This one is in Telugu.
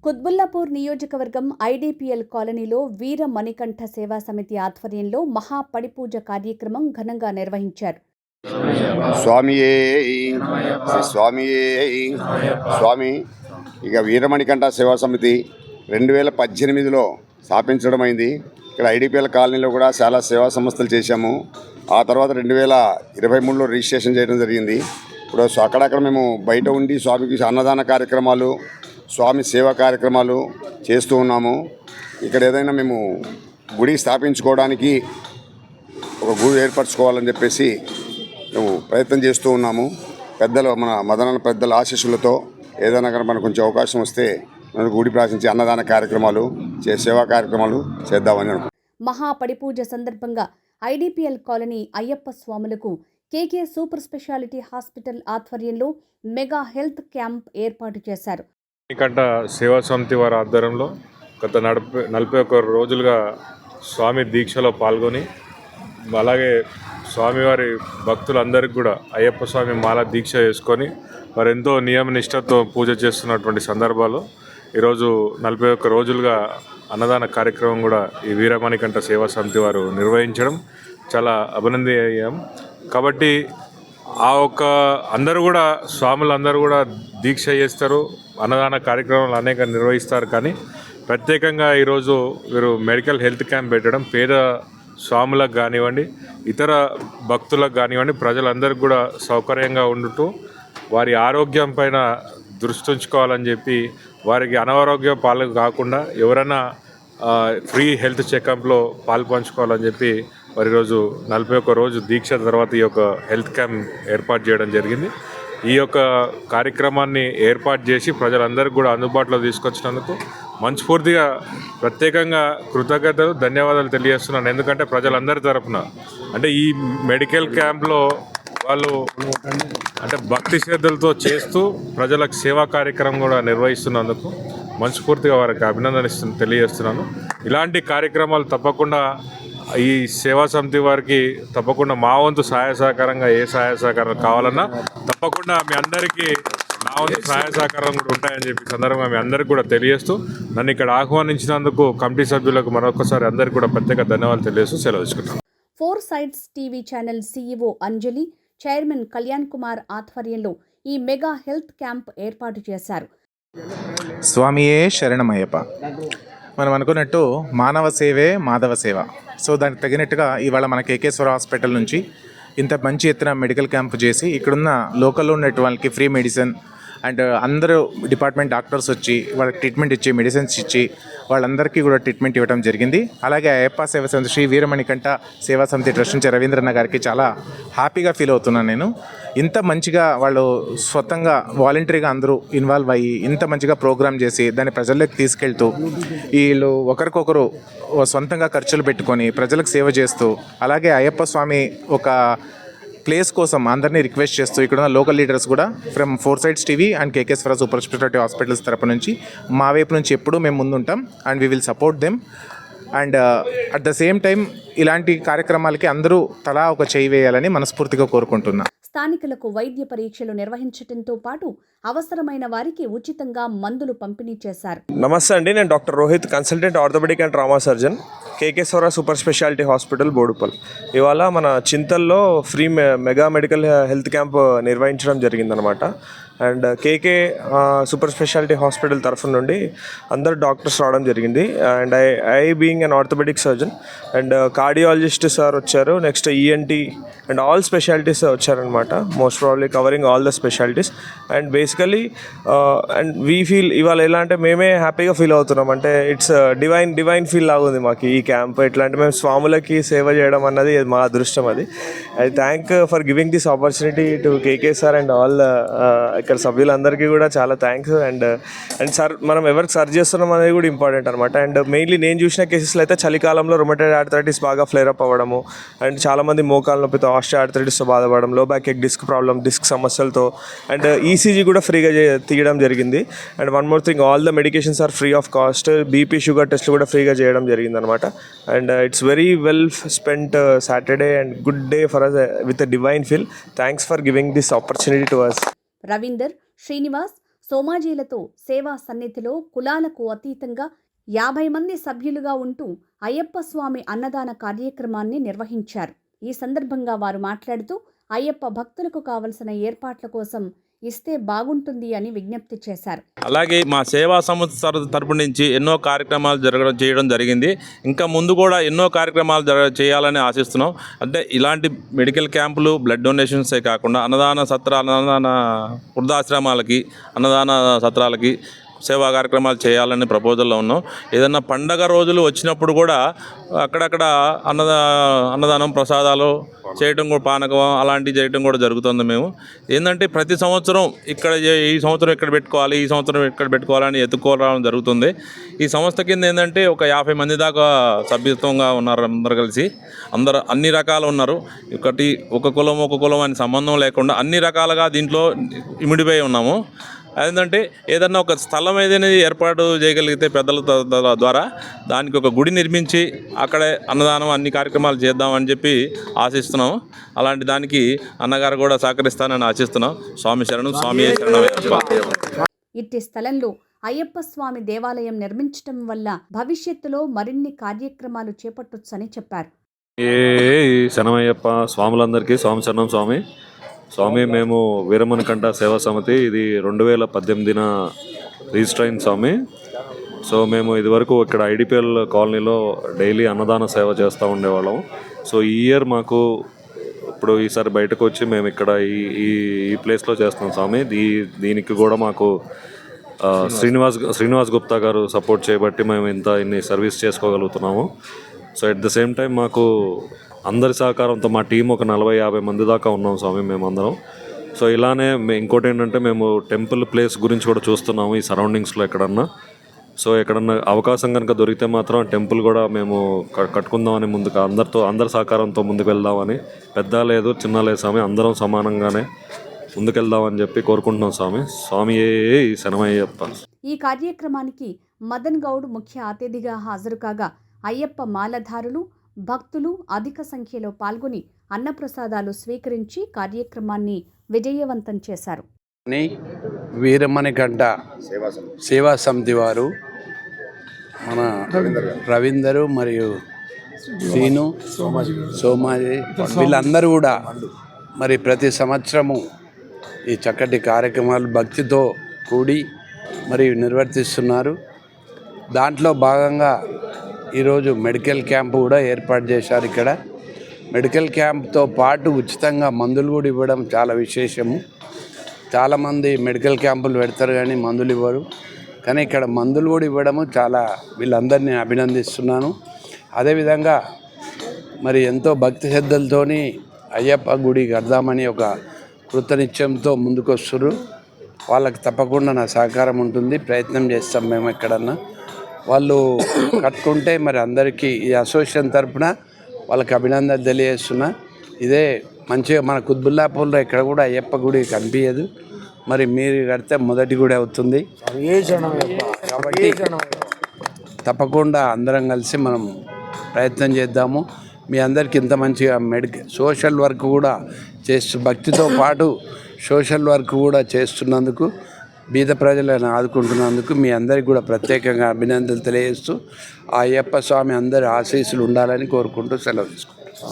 కుత్బుల్లాపూర్ నియోజకవర్గం ఐడిపిఎల్ కాలనీలో వీర మణికంఠ సేవా సమితి ఆధ్వర్యంలో మహాపడిపూజ కార్యక్రమం ఘనంగా నిర్వహించారు. స్వామి ఇక వీరమణికంఠ సేవా సమితి 2018లో స్థాపించడమైంది. ఇక్కడ ఐడిపిఎల్ కాలనీలో కూడా చాలా సేవా సంస్థలు చేశాము. ఆ తర్వాత 2023లో రిజిస్ట్రేషన్ చేయడం జరిగింది. ఇప్పుడు అక్కడక్కడ మేము బయట ఉండి స్వామికి అన్నదాన కార్యక్రమాలు, స్వామి సేవా కార్యక్రమాలు చేస్తూ ఉన్నాము. ఇక్కడ ఏదైనా మేము గుడి స్థాపించుకోవడానికి ఒక గుడి ఏర్పరచుకోవాలని చెప్పేసి మేము ప్రయత్నం చేస్తూ ఉన్నాము. మన మదన పెద్దల ఆశీస్సులతో ఏదైనా కానీ మనకు కొంచెం అవకాశం వస్తే మనం గుడి ప్రార్థించి అన్నదాన కార్యక్రమాలు సేవా కార్యక్రమాలు చేద్దామని అనుకుంటున్నాం. మహాపడిపూజ సందర్భంగా ఐడిపిఎల్ కాలనీ అయ్యప్ప స్వాములకు కేకే సూపర్ స్పెషాలిటీ హాస్పిటల్ ఆధ్వర్యంలో మెగా హెల్త్ క్యాంప్ ఏర్పాటు చేశారు. మణికంఠ సేవా సమితి వారి ఆధ్వర్యంలో గత 41 రోజులుగా స్వామి దీక్షలో పాల్గొని, అలాగే స్వామివారి భక్తులందరికీ కూడా అయ్యప్ప స్వామి మాల దీక్ష చేసుకొని వారు ఎంతో నియమ నిష్టతో పూజ చేస్తున్నటువంటి సందర్భాల్లో ఈరోజు 41 రోజులుగా అన్నదాన కార్యక్రమం కూడా ఈ వీరమణికంఠ సేవా సమితి వారు నిర్వహించడం చాలా అభినందనీయం. కాబట్టి అందరూ కూడా స్వాములందరూ కూడా దీక్ష చేస్తారు, అన్నదాన కార్యక్రమాలు అనేక నిర్వహిస్తారు. కానీ ప్రత్యేకంగా ఈరోజు వీరు మెడికల్ హెల్త్ క్యాంప్ పెట్టడం పేద స్వాములకు కానివ్వండి, ఇతర భక్తులకు కానివ్వండి, ప్రజలందరికీ కూడా సౌకర్యంగా ఉండుతూ వారి ఆరోగ్యం పైన దృష్టి ఉంచుకోవాలని చెప్పి, వారికి అనారోగ్య పాలు కాకుండా ఎవరైనా ఫ్రీ హెల్త్ చెకప్లో పాల్పంచుకోవాలని చెప్పి వారి ఈరోజు 41 రోజు దీక్ష తర్వాత ఈ యొక్క హెల్త్ క్యాంప్ ఏర్పాటు చేయడం జరిగింది. ఈ యొక్క కార్యక్రమాన్ని ఏర్పాటు చేసి ప్రజలందరికీ కూడా అందుబాటులో తీసుకొచ్చినందుకు మనస్ఫూర్తిగా ప్రత్యేకంగా కృతజ్ఞతలు, ధన్యవాదాలు తెలియజేస్తున్నాను. ఎందుకంటే ప్రజలందరి తరఫున అంటే ఈ మెడికల్ క్యాంప్లో వాళ్ళు అంటే భక్తి శ్రద్ధలతో చేస్తూ ప్రజలకు సేవా కార్యక్రమం కూడా నిర్వహిస్తున్నందుకు మనస్ఫూర్తిగా వారికి అభినందన తెలియజేస్తున్నాను. ఇలాంటి కార్యక్రమాలు తప్పకుండా ఈ సేవా సమితి వారికి తప్పకుండా మా వంతు సహాయ సహకారంగా ఏ సహాయ సహకారం కావాలన్నా తప్పకుండా మీ అందరికీ నా వంతు సహాయ సహకారం కూడా ఉంటాయని చెప్పి సందర్భంగా మీ అందరికీ కూడా తెలియజేస్తూ నన్ను ఇక్కడ ఆహ్వానించినందుకు కమిటీ సభ్యులకు మరొకసారి అందరికీ కూడా ప్రత్యేక ధన్యవాదాలు తెలియజేస్తూ సెలవు తీసుకుంటాను. 4 సైడ్స్ టీవీ ఛానల్ CEO అంజలి, చైర్మన్ కళ్యాణ్ కుమార్ ఆధ్వర్యంలో ఈ మెగా హెల్త్ క్యాంప్ ఏర్పాటు చేశారు. స్వామియే శరణమయ్యప్ప. మనం అనుకున్నట్టు మానవ సేవే మాధవ సేవ. సో దానికి తగినట్టుగా ఇవాళ మన కేకేశ్వర హాస్పిటల్ నుంచి ఇంత మంచి ఎత్తున మెడికల్ క్యాంప్ చేసి ఇక్కడున్న లోకల్లో ఉన్నటువంటి వాళ్ళకి ఫ్రీ మెడిసిన్ అండ్ అందరూ డిపార్ట్మెంట్ డాక్టర్స్ వచ్చి వాళ్ళకి ట్రీట్మెంట్ ఇచ్చి మెడిసిన్స్ ఇచ్చి వాళ్ళందరికీ కూడా ట్రీట్మెంట్ ఇవ్వడం జరిగింది. అలాగే అయ్యప్ప సేవా సమితి శ్రీ వీరమణికంఠ సేవా సమితి ట్రస్ట్ నుంచి రవీంద్రన్న గారికి చాలా హ్యాపీగా ఫీల్ అవుతున్నాను నేను. ఇంత మంచిగా వాళ్ళు స్వతంగా వాలంటరీగా అందరూ ఇన్వాల్వ్ అయ్యి ఇంత మంచిగా ప్రోగ్రామ్ చేసి దాన్ని ప్రజల్లోకి తీసుకెళ్తూ వీళ్ళు ఒకరికొకరు సొంతంగా ఖర్చులు పెట్టుకొని ప్రజలకు సేవ చేస్తూ, అలాగే అయ్యప్ప స్వామి ఒక ప్లేస్ కోసం అందరినీ రిక్వెస్ట్ చేస్తూ ఇక్కడ లోకల్ లీడర్స్ కూడా from 4 sides TV and Kekeshwara super speciality hospitals తరపు నుంచి మా వైపు నుంచి ఎప్పుడూ మేము ముందుంటాం and we will support them. And at the same time ఇలాంటి కార్యక్రమాలకి అందరూ తలా ఒక చేయి వేయాలని మనస్ఫూర్తిగా కోరుకుంటున్నా. స్థానికులకు వైద్య పరీక్షలు నిర్వహించడంతో పాటు అవసరమైన వారికి ఉచితంగా మందులు పంపిణీ చేశారు. నమస్తే అండి, నేను doctor Rohit, consultant orthopaedic and trauma surgeon, Kekeshwara super speciality hospital Boduppal. ఇవాళ మన చింతల్లో free mega medical health camp నిర్వహించడం జరిగిందనమాట. And KK super speciality hospital తరఫు నుండి అందరు డాక్టర్స్ రావడం జరిగింది. And I being an orthopaedic surgeon and cardiologist sir వచ్చారు, next ENT and all specialities వచ్చారనమాట. Most probably covering all the specialities. And basically and we feel ఇవాళ ఎలా అంటే మేమే హ్యాపీగా ఫీల్ అవుతున్నాం. అంటే ఇట్స్ డివైన్ ఫీల్ లాగుంది మాకు ఈ క్యాంప్. ఎట్లా అంటే మేము స్వాములకి సేవ చేయడం అన్నది మా అదృష్టం. అది I thank for giving this opportunity to KK sir and all ఇక్కడ సభ్యులందరికీ కూడా చాలా థ్యాంక్స్. అండ్ సార్ మనం ఎవరికి సర్చ్ చేస్తున్నాం అనేది కూడా ఇంపార్టెంట్ అనమాట. అండ్ మెయిన్లీ నేను చూసిన కేసెస్లో అయితే చలికాలంలో రొమటైడ్ ఆర్థరైటిస్ బాగా ఫ్లేర్ అప్ అవ్వడము, అండ్ చాలామంది మోకాల నొప్పితో ఆస్టియో ఆర్థరైటిస్తో బాధపడడం, low back ache disc problem, disc సమస్యలతో, అండ్ ECG కూడా ఫ్రీగా తీయడం జరిగింది. And one more thing, all the medications are free of cost. BP sugar టెస్ట్లు కూడా ఫ్రీగా చేయడం జరిగింది అనమాట. And it's very well spent Saturday and good day for us with a divine feel. Thanks for giving this opportunity to us. Ravinder, Srinivas, సోమాజీలతో సేవా సన్నిధిలో కులాలకు అతీతంగా 50 మంది సభ్యులుగా ఉంటూ అయ్యప్ప స్వామి అన్నదాన కార్యక్రమాన్ని నిర్వహించారు. ఈ సందర్భంగా వారు మాట్లాడుతూ అయ్యప్ప భక్తులకు కావలసిన ఏర్పాట్ల కోసం ఇస్తే బాగుంటుంది అని విజ్ఞప్తి చేశారు. అలాగే మా సేవా సంస్థ తరపు నుంచి ఎన్నో కార్యక్రమాలు చేయడం జరిగింది. ఇంకా ముందు కూడా ఎన్నో కార్యక్రమాలు చేయాలని ఆశిస్తున్నాం. అంటే ఇలాంటి మెడికల్ క్యాంపులు, బ్లడ్ డొనేషన్సే కాకుండా అన్నదాన వృద్ధాశ్రమాలకి, అన్నదాన సత్రాలకి సేవా కార్యక్రమాలు చేయాలని ప్రపోజల్లో ఉన్నాం. ఏదన్నా పండగ రోజులు వచ్చినప్పుడు కూడా అక్కడక్కడ అన్నదానం, ప్రసాదాలు చేయటం కూడా, పానకం అలాంటివి చేయటం కూడా జరుగుతుంది. మేము ఏంటంటే ప్రతి సంవత్సరం ఇక్కడ ఈ సంవత్సరం ఇక్కడ పెట్టుకోవాలి, ఈ సంవత్సరం ఇక్కడ పెట్టుకోవాలని ఎత్తుకోవడం జరుగుతుంది. ఈ సంస్థ కింద ఏంటంటే ఒక 50 మంది దాకా సభ్యత్వంగా ఉన్నారు. అందరు కలిసి అన్ని రకాలు ఉన్నారు. ఒక కులం అని సంబంధం లేకుండా అన్ని రకాలుగా దీంట్లో ఇమిడిపోయి ఉన్నాము. అదేంటంటే ఏదన్నా ఒక స్థలం ఏదైనా ఏర్పాటు చేయగలిగితే పెద్దల ద్వారా దానికి ఒక గుడి నిర్మించి అక్కడే అన్నదానం, అన్ని కార్యక్రమాలు చేద్దామని చెప్పి ఆశిస్తున్నాం. అలాంటి దానికి అన్నగారు కూడా సహకరిస్తానని ఆశిస్తున్నాం. స్వామి శరణం, స్వామి శరణం. ఇట్టి స్థలంలో అయ్యప్ప స్వామి దేవాలయం నిర్మించటం వల్ల భవిష్యత్తులో మరిన్ని కార్యక్రమాలు చేపట్టొచ్చని చెప్పారు. శరణమయ్యప్ప స్వాములందరికీ స్వామి శరణం. స్వామి మేము వీరమణికంఠ సేవా సమితి, ఇది 2018 రిజిస్టర్ అయింది స్వామి. సో మేము ఇదివరకు ఇక్కడ ఐడిపిఎల్ కాలనీలో డైలీ అన్నదాన సేవ చేస్తూ ఉండేవాళ్ళం. సో ఈ ఇయర్ మాకు ఇప్పుడు ఈసారి బయటకు వచ్చి మేము ఇక్కడ ఈ ప్లేస్లో చేస్తున్నాం స్వామి. దీనికి కూడా మాకు శ్రీనివాస్ గుప్తా గారు సపోర్ట్ చేయబట్టి మేము ఇన్ని సర్వీస్ చేసుకోగలుగుతున్నాము. So at the same time మాకు అందరి సహకారంతో మా టీం ఒక 40-50 మంది దాకా ఉన్నాం స్వామి మేమందరం. సో ఇలానే ఇంకోటి ఏంటంటే మేము టెంపుల్ ప్లేస్ గురించి కూడా చూస్తున్నాము ఈ సరౌండింగ్స్లో ఎక్కడన్నా. సో ఎక్కడన్నా అవకాశం కనుక దొరికితే మాత్రం టెంపుల్ కూడా మేము కట్టుకుందామని ముందుకు అందరి సహకారంతో ముందుకు వెళ్దామని, పెద్ద లేదు చిన్న లేదు స్వామి, అందరం సమానంగానే ముందుకెళ్దామని చెప్పి కోరుకుంటున్నాం స్వామి. స్వామి శరణమయ్యప్ప. ఈ కార్యక్రమానికి మదన్ గౌడ్ ముఖ్య అతిథిగా హాజరు కాగా అయ్యప్ప మాలధారులు, భక్తులు అధిక సంఖ్యలో పాల్గొని అన్నప్రసాదాలు స్వీకరించి కార్యక్రమాన్ని విజయవంతం చేశారు. వీరమణికంఠ సేవా సమితి వారు, మన రవీందరు మరియు శ్రీను, సోమాజీ వీళ్ళందరూ కూడా మరి ప్రతి సంవత్సరము ఈ చక్కటి కార్యక్రమాలు భక్తితో కూడి మరియు నిర్వర్తిస్తున్నారు. దాంట్లో భాగంగా ఈరోజు మెడికల్ క్యాంపు కూడా ఏర్పాటు చేశారు. ఇక్కడ మెడికల్ క్యాంప్తో పాటు ఉచితంగా మందులు కూడా ఇవ్వడం చాలా విశేషము. చాలామంది మెడికల్ క్యాంపులు పెడతారు కానీ మందులు ఇవ్వరు, కానీ ఇక్కడ మందులు కూడా ఇవ్వడము చాలా, వీళ్ళందరినీ అభినందిస్తున్నాను. అదేవిధంగా మరి ఎంతో భక్తి శ్రద్ధలతోని అయ్యప్ప గుడి కడదామని ఒక కృతనిశ్చయంతో ముందుకు వస్తున్నారు. వాళ్ళకి తప్పకుండా నా సహకారం ఉంటుంది, ప్రయత్నం చేస్తాం మేము ఎక్కడన్నా. వాళ్ళు కట్టుకుంటే మరి అందరికీ ఈ అసోసియేషన్ తరఫున వాళ్ళకి అభినందన తెలియజేస్తున్నా. ఇదే మంచిగా మన కుత్బుల్లాపూర్లో ఇక్కడ కూడా అయ్యప్ప గుడి కనిపించదు, మరి మీరు కడితే మొదటి గుడి అవుతుంది. కాబట్టి తప్పకుండా అందరం కలిసి మనం ప్రయత్నం చేద్దాము. మీ అందరికీ ఇంత మంచిగా సోషల్ వర్క్ కూడా భక్తితో పాటు సోషల్ వర్క్ కూడా చేస్తున్నందుకు, బీద ప్రజలను ఆదుకుంటున్నందుకు మీ అందరికీ కూడా ప్రత్యేకంగా అభినందనలు తెలియజేస్తూ ఆ అయ్యప్ప స్వామి అందరి ఆశీస్సులు ఉండాలని కోరుకుంటూ సెలవు తీసుకుంటాం.